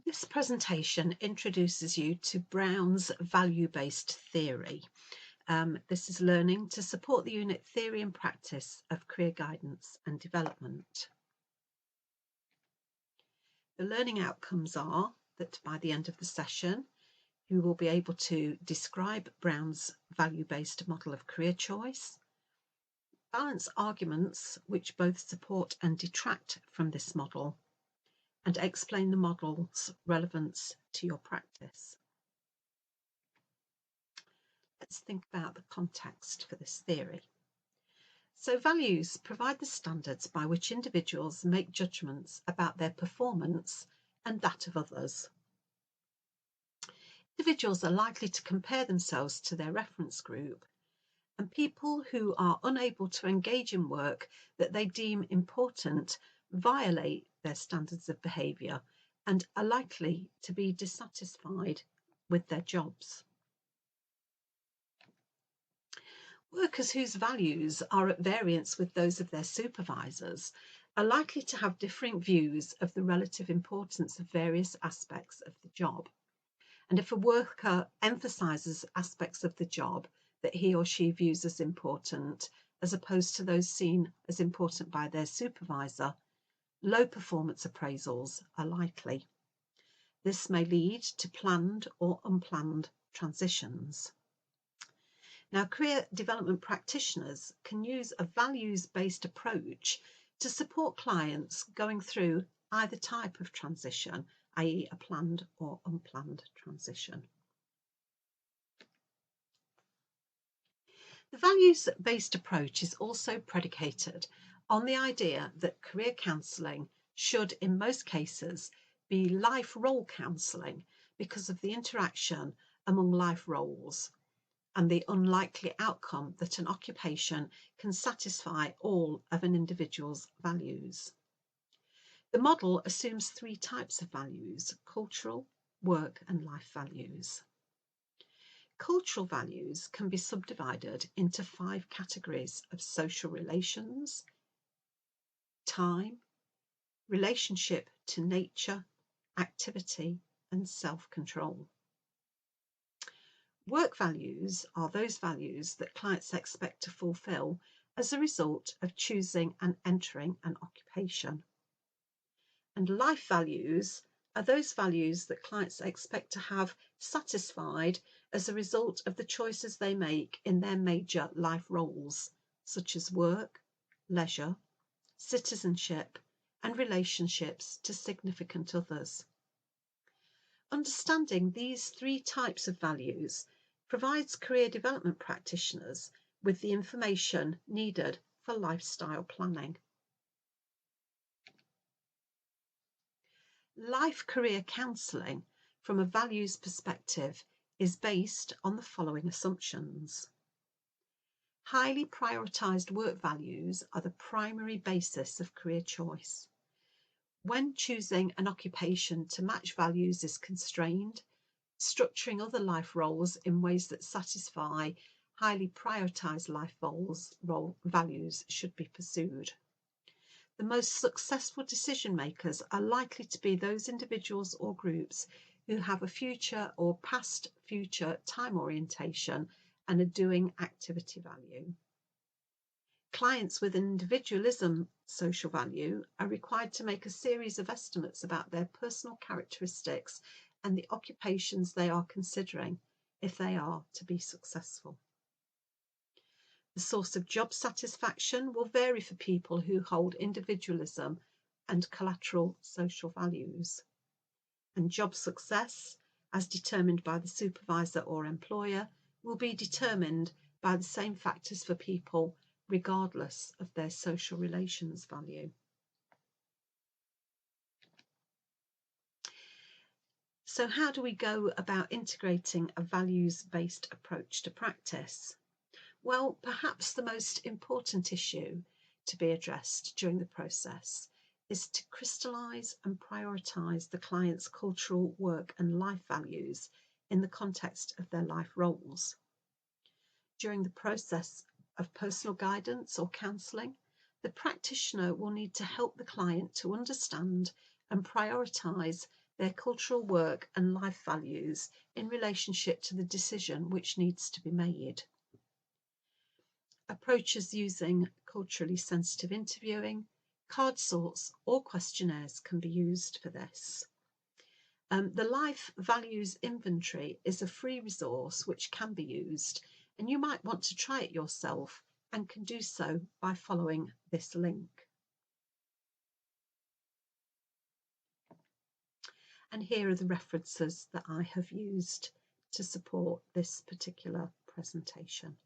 This presentation introduces you to Brown's value-based theory. This is learning to support the unit theory and practice of career guidance and development. The learning outcomes are that by the end of the session, you will be able to describe Brown's value-based model of career choice, balance arguments which both support and detract from this model, and explain the model's relevance to your practice. Let's think about the context for this theory. So values provide the standards by which individuals make judgments about their performance and that of others. Individuals are likely to compare themselves to their reference group, and people who are unable to engage in work that they deem important violate their standards of behaviour and are likely to be dissatisfied with their jobs. Workers whose values are at variance with those of their supervisors are likely to have differing views of the relative importance of various aspects of the job. And if a worker emphasises aspects of the job that he or she views as important, as opposed to those seen as important by their supervisor, low performance appraisals are likely. This may lead to planned or unplanned transitions. Now, career development practitioners can use a values-based approach to support clients going through either type of transition, i.e. a planned or unplanned transition. The values-based approach is also predicated on the idea that career counselling should, in most cases, be life role counselling because of the interaction among life roles and the unlikely outcome that an occupation can satisfy all of an individual's values. The model assumes three types of values: cultural, work, and life values. Cultural values can be subdivided into 5 categories of social relations, time, relationship to nature, activity, and self-control. Work values are those values that clients expect to fulfill as a result of choosing and entering an occupation. And life values are those values that clients expect to have satisfied as a result of the choices they make in their major life roles, such as work, leisure, citizenship, and relationships to significant others. Understanding these 3 types of values provides career development practitioners with the information needed for lifestyle planning. Life career counselling from a values perspective is based on the following assumptions. Highly prioritised work values are the primary basis of career choice. When choosing an occupation to match values is constrained, structuring other life roles in ways that satisfy highly prioritised life values should be pursued. The most successful decision makers are likely to be those individuals or groups who have a future or past future time orientation and a doing activity value. Clients with individualism social value are required to make a series of estimates about their personal characteristics and the occupations they are considering if they are to be successful. The source of job satisfaction will vary for people who hold individualism and collateral social values. And job success, as determined by the supervisor or employer, will be determined by the same factors for people regardless of their social relations value. So how do we go about integrating a values-based approach to practice? Well, perhaps the most important issue to be addressed during the process is to crystallise and prioritise the client's cultural, work and life values in the context of their life roles. During the process of personal guidance or counselling, the practitioner will need to help the client to understand and prioritise their cultural work and life values in relationship to the decision which needs to be made. Approaches using culturally sensitive interviewing, card sorts, or questionnaires can be used for this. The Life Values Inventory is a free resource which can be used, and you might want to try it yourself and can do so by following this link. And here are the references that I have used to support this particular presentation.